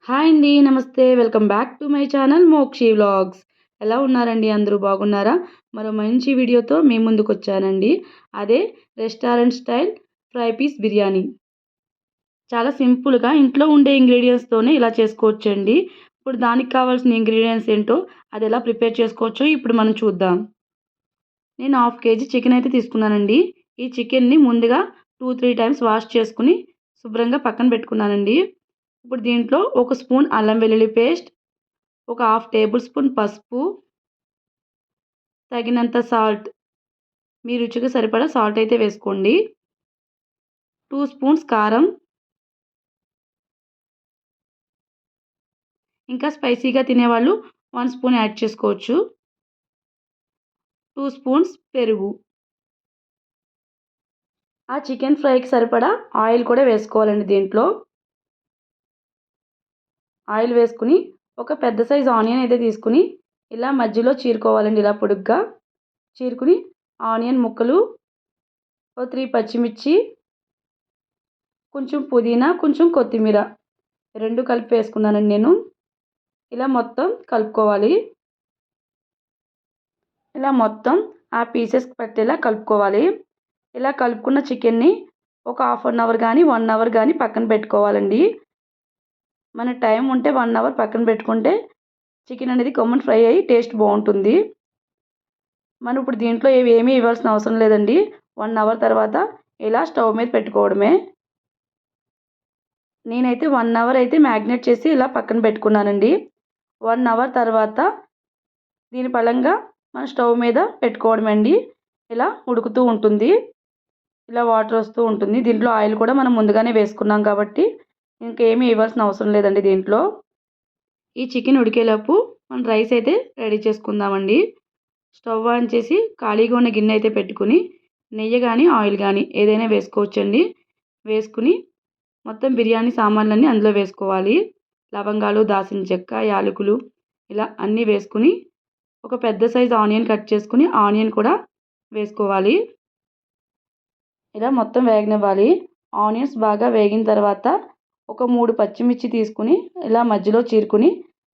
Hi అండి. నమస్తే. Welcome back to my channel Mokshi vlogs. ఎలా ఉన్నారండి? అందరూ బాగున్నారా? మరో మంచి వీడియోతో మీ ముందుకొచ్చానండి. అదే restaurant style fry piece biryani. చాలా సింపుల్‌గా ఇంట్లో ఉండే ఇంగ్రీడియెంట్స్‌తోనే ఇలా చేసుకోవచ్చండి. ఇప్పుడు దానికి కావాల్సిన ఇంగ్రీడియెంట్స్ ఏంటో అది ఎలా ప్రిపేర్ చేసుకోవచ్చో ఇప్పుడు మనం చూద్దాం. నేను హాఫ్ కేజీ చికెన్ అయితే తీసుకున్నానండి. ఈ చికెన్‌ని ముందుగా 2, 3 టైమ్స్ వాష్ చేసుకొని శుభ్రంగా పక్కన పెట్టుకున్నానండి. ఇప్పుడు దీంట్లో ఒక స్పూన్ అల్లం వెల్లుల్లి పేస్ట్, ఒక హాఫ్ టేబుల్ స్పూన్ పసుపు, తగినంత సాల్ట్, మీ రుచికి సరిపడా సాల్ట్ అయితే వేసుకోండి. 2 స్పూన్స్ కారం, ఇంకా స్పైసీగా తినేవాళ్ళు 1 స్పూన్ యాడ్ చేసుకోవచ్చు. 2 స్పూన్స్ పెరుగు. ఆ చికెన్ ఫ్రైకి సరిపడా ఆయిల్ కూడా వేసుకోవాలండి దీంట్లో. ఆయిల్ వేసుకుని ఒక పెద్ద సైజు ఆనియన్ అయితే తీసుకుని ఇలా మధ్యలో చీరుకోవాలండి, ఇలా పొడుగ్గా చీరుకుని ఆనియన్ ముక్కలు, ఓ 3 పచ్చిమిర్చి, కొంచెం పుదీనా, కొంచెం కొత్తిమీర 2 కలిపి వేసుకున్నానండి నేను. ఇలా మొత్తం కలుపుకోవాలి. ఇలా మొత్తం ఆ పీసెస్కి పట్టేలా కలుపుకోవాలి. ఇలా కలుపుకున్న చికెన్ని ఒక హాఫ్ అన్ అవర్ కానీ 1 అవర్ కానీ పక్కన పెట్టుకోవాలండి. మన టైం ఉంటే 1 అవర్ పక్కన పెట్టుకుంటే చికెన్ అనేది గమ్మున ఫ్రై అయ్యి టేస్ట్ బాగుంటుంది. మనం ఇప్పుడు దీంట్లో ఏమీ ఇవ్వాల్సిన అవసరం లేదండి. 1 అవర్ తర్వాత ఇలా స్టవ్ మీద పెట్టుకోవడమే. నేనైతే 1 అవర్ అయితే మ్యాగ్నేట్ చేసి ఇలా పక్కన పెట్టుకున్నానండి. 1 అవర్ తర్వాత దీని పళంగా మన స్టవ్ మీద పెట్టుకోవడమే అండి. ఇలా ఉడుకుతూ ఉంటుంది. ఇలా వాటర్ వస్తూ ఉంటుంది. దీంట్లో ఆయిల్ కూడా మనం ముందుగానే వేసుకున్నాం కాబట్టి ఇంకేమీ ఇవ్వాల్సిన అవసరం లేదండి దీంట్లో. ఈ చికెన్ ఉడికేలోపు మనం రైస్ అయితే రెడీ చేసుకుందామండి. స్టవ్ ఆన్ చేసి ఖాళీగా ఉన్న గిన్నె అయితే పెట్టుకుని నెయ్యి కానీ ఆయిల్ కానీ ఏదైనా వేసుకోవచ్చండి. వేసుకుని మొత్తం బిర్యానీ సామాన్లన్నీ అందులో వేసుకోవాలి. లవంగాలు, దాల్చిన చెక్క, యాలకులు ఇలా అన్నీ వేసుకుని ఒక పెద్ద సైజు ఆనియన్ కట్ చేసుకుని ఆనియన్ కూడా వేసుకోవాలి. ఇలా మొత్తం వేగనివ్వాలి. ఆనియన్స్ బాగా వేగిన తర్వాత ఒక 3 పచ్చిమిర్చి తీసుకుని ఇలా మధ్యలో చీరుకుని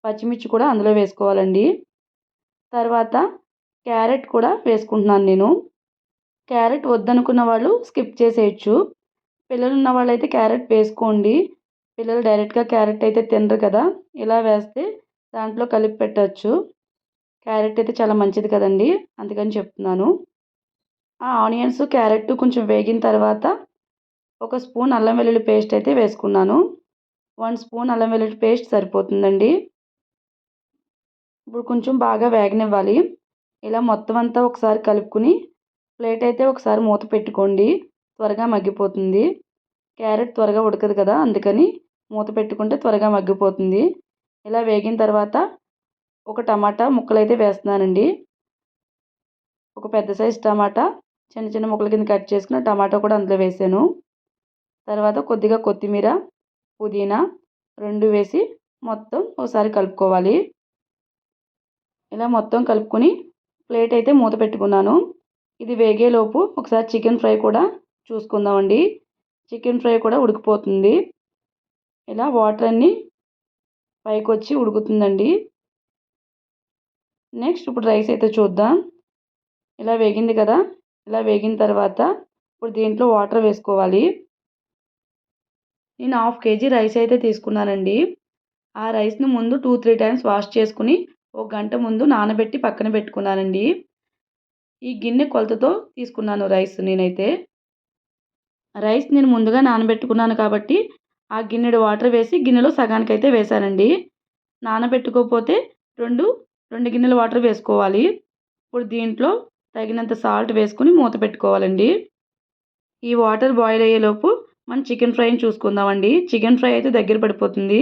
పచ్చిమిర్చి కూడా అందులో వేసుకోవాలండి. తర్వాత క్యారెట్ కూడా వేసుకుంటున్నాను నేను. క్యారెట్ వద్దనుకున్న వాళ్ళు స్కిప్ చేసేయచ్చు. పిల్లలు ఉన్న వాళ్ళైతే క్యారెట్ వేసుకోండి. పిల్లలు డైరెక్ట్గా క్యారెట్ అయితే తినరు కదా, ఇలా వేస్తే దాంట్లో కలిపి పెట్టచ్చు. క్యారెట్ అయితే చాలా మంచిది కదండి, అందుకని చెప్తున్నాను. ఆ ఆనియన్స్, క్యారెట్ కొంచెం వేగిన తర్వాత ఒక స్పూన్ అల్లం వెల్లుల్లి పేస్ట్ అయితే వేసుకున్నాను. 1 స్పూన్ అల్లం వెల్లుల్లి పేస్ట్ సరిపోతుందండి. ఇప్పుడు కొంచెం బాగా వేగనివ్వాలి. ఇలా మొత్తం అంతా ఒకసారి కలుపుకుని ప్లేట్ అయితే ఒకసారి మూత పెట్టుకోండి, త్వరగా మగ్గిపోతుంది. క్యారెట్ త్వరగా ఉడకదు కదా, అందుకని మూత పెట్టుకుంటే త్వరగా మగ్గిపోతుంది. ఇలా వేగిన తర్వాత ఒక టమాటా ముక్కలు అయితే వేస్తున్నానండి. ఒక పెద్ద సైజు టమాటా చిన్న చిన్న ముక్కల కింద కట్ చేసుకున్న టమాటా కూడా అందులో వేసాను. తర్వాత కొద్దిగా కొత్తిమీర, పుదీనా 2 వేసి మొత్తం ఒకసారి కలుపుకోవాలి. ఇలా మొత్తం కలుపుకొని ప్లేట్ అయితే మూత పెట్టుకున్నాను. ఇది వేగేలోపు ఒకసారి చికెన్ ఫ్రై కూడా చూసుకుందామండి. చికెన్ ఫ్రై కూడా ఉడికిపోతుంది. ఇలా వాటర్ అన్నీ పైకి వచ్చి ఉడుకుతుందండి. నెక్స్ట్ ఇప్పుడు రైస్ అయితే చూద్దాం. ఇలా వేగింది కదా, ఇలా వేగిన తర్వాత ఇప్పుడు దీంట్లో వాటర్ వేసుకోవాలి. నేను హాఫ్ కేజీ రైస్ అయితే తీసుకున్నానండి. ఆ రైస్ని ముందు 2, 3 టైమ్స్ వాష్ చేసుకుని ఒక గంట ముందు నానబెట్టి పక్కన పెట్టుకున్నానండి. ఈ గిన్నె కొలతతో తీసుకున్నాను రైస్ నేనైతే. రైస్ నేను ముందుగా నానబెట్టుకున్నాను కాబట్టి ఆ గిన్నెడు వాటర్ వేసి గిన్నెలో సగానికైతే వేశానండి. నానబెట్టుకోకపోతే 2 గిన్నెల వాటర్ వేసుకోవాలి. ఇప్పుడు దీంట్లో తగినంత సాల్ట్ వేసుకుని మూత పెట్టుకోవాలండి. ఈ వాటర్ బాయిల్ అయ్యేలోపు మనం చికెన్ ఫ్రైని చూసుకుందామండి. చికెన్ ఫ్రై అయితే దగ్గర పడిపోతుంది.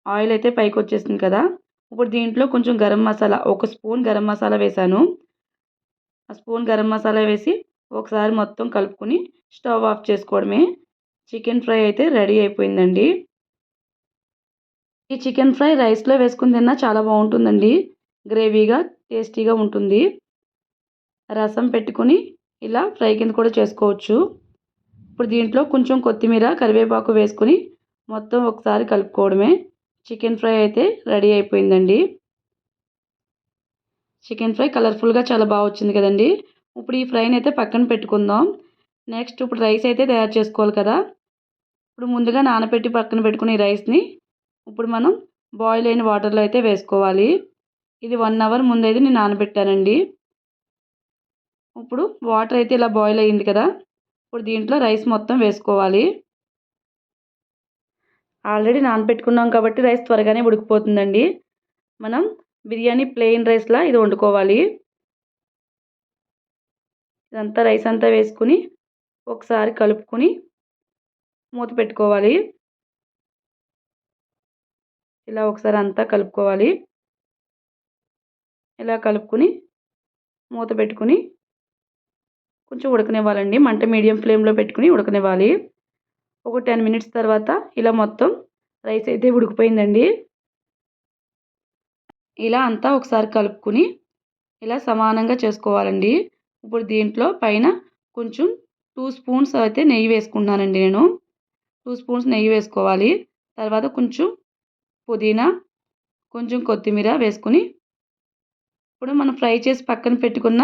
ఆయిల్ అయితే పైకి వచ్చేసింది కదా. ఇప్పుడు దీంట్లో కొంచెం గరం మసాలా, ఒక స్పూన్ గరం మసాలా వేశాను. ఆ స్పూన్ గరం మసాలా వేసి ఒకసారి మొత్తం కలుపుకొని స్టవ్ ఆఫ్ చేసుకోవడమే. చికెన్ ఫ్రై అయితే రెడీ అయిపోయిందండి. ఈ చికెన్ ఫ్రై రైస్లో వేసుకుని తిన్నా చాలా బాగుంటుందండి. గ్రేవీగా టేస్టీగా ఉంటుంది. రసం పెట్టుకుని ఇలా ఫ్రై కింద కూడా చేసుకోవచ్చు. ఇప్పుడు దీంట్లో కొంచెం కొత్తిమీర, కరివేపాకు వేసుకుని మొత్తం ఒకసారి కలుపుకోవడమే. చికెన్ ఫ్రై అయితే రెడీ అయిపోయిందండి. చికెన్ ఫ్రై కలర్ఫుల్గా చాలా బాగా వచ్చింది కదండి. ఇప్పుడు ఈ ఫ్రైని అయితే పక్కన పెట్టుకుందాం. నెక్స్ట్ ఇప్పుడు రైస్ అయితే తయారు చేసుకోవాలి కదా. ఇప్పుడు ముందుగా నానబెట్టి పక్కన పెట్టుకుని ఈ రైస్ని ఇప్పుడు మనం బాయిల్ అయిన వాటర్లో అయితే వేసుకోవాలి. ఇది 1 అవర్ ముందైతే నేను నానబెట్టానండి. ఇప్పుడు వాటర్ అయితే ఇలా బాయిల్ అయ్యింది కదా. ఇప్పుడు దీంట్లో రైస్ మొత్తం వేసుకోవాలి. ఆల్రెడీ నానబెట్టుకున్నాం కాబట్టి రైస్ త్వరగానే ఉడికిపోతుందండి. మనం బిర్యానీ ప్లెయిన్ రైస్లా ఇది వండుకోవాలి. ఇదంతా రైస్ అంతా వేసుకుని ఒకసారి కలుపుకొని మూత పెట్టుకోవాలి. ఇలా ఒకసారి అంతా కలుపుకోవాలి. ఇలా కలుపుకొని మూత పెట్టుకుని కొంచెం ఉడకనివ్వాలండి. మంట మీడియం ఫ్లేమ్లో పెట్టుకుని ఉడకనివ్వాలి. ఒక 10 మినిట్స్ తర్వాత ఇలా మొత్తం రైస్ అయితే ఉడికిపోయిందండి. ఇలా అంతా ఒకసారి కలుపుకుని ఇలా సమానంగా చేసుకోవాలండి. ఇప్పుడు దీంట్లో పైన కొంచెం 2 స్పూన్స్ అయితే నెయ్యి వేసుకుంటున్నానండి నేను. 2 స్పూన్స్ నెయ్యి వేసుకోవాలి. తర్వాత కొంచెం పుదీనా, కొంచెం కొత్తిమీర వేసుకుని ఇప్పుడు మనం ఫ్రై చేసి పక్కన పెట్టుకున్న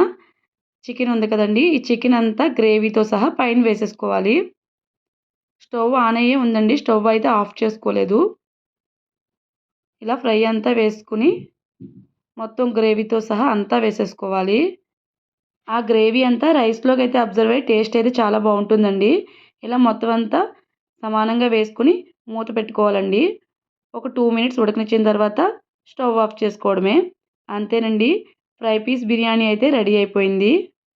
చికెన్ ఉంది కదండి. ఈ చికెన్ అంతా గ్రేవీతో సహా పైన వేసేసుకోవాలి. స్టవ్ ఆన్ అయ్యే ఉందండి. స్టవ్ అయితే ఆఫ్ చేసుకోలేదు. ఇలా ఫ్రై అంతా వేసుకుని మొత్తం గ్రేవీతో సహా అంతా వేసేసుకోవాలి. ఆ గ్రేవీ అంతా రైస్లోకి అయితే అబ్జర్వ్ అయ్యి టేస్ట్ అయితే చాలా బాగుంటుందండి. ఇలా మొత్తం అంతా సమానంగా వేసుకుని మూత పెట్టుకోవాలండి. ఒక 2 మినిట్స్ ఉడకనిచ్చిన తర్వాత స్టవ్ ఆఫ్ చేసుకోవడమే. అంతేనండి, ఫ్రై పీస్ బిర్యానీ అయితే రెడీ అయిపోయింది.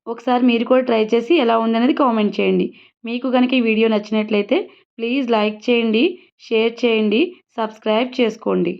ఒకసారి మీరు కూడా ట్రై చేసి ఎలా ఉందనేది కామెంట్ చేయండి. మీకు కనుక ఈ వీడియో నచ్చినట్లయితే ప్లీజ్ లైక్ చేయండి, షేర్ చేయండి, సబ్స్క్రైబ్ చేసుకోండి.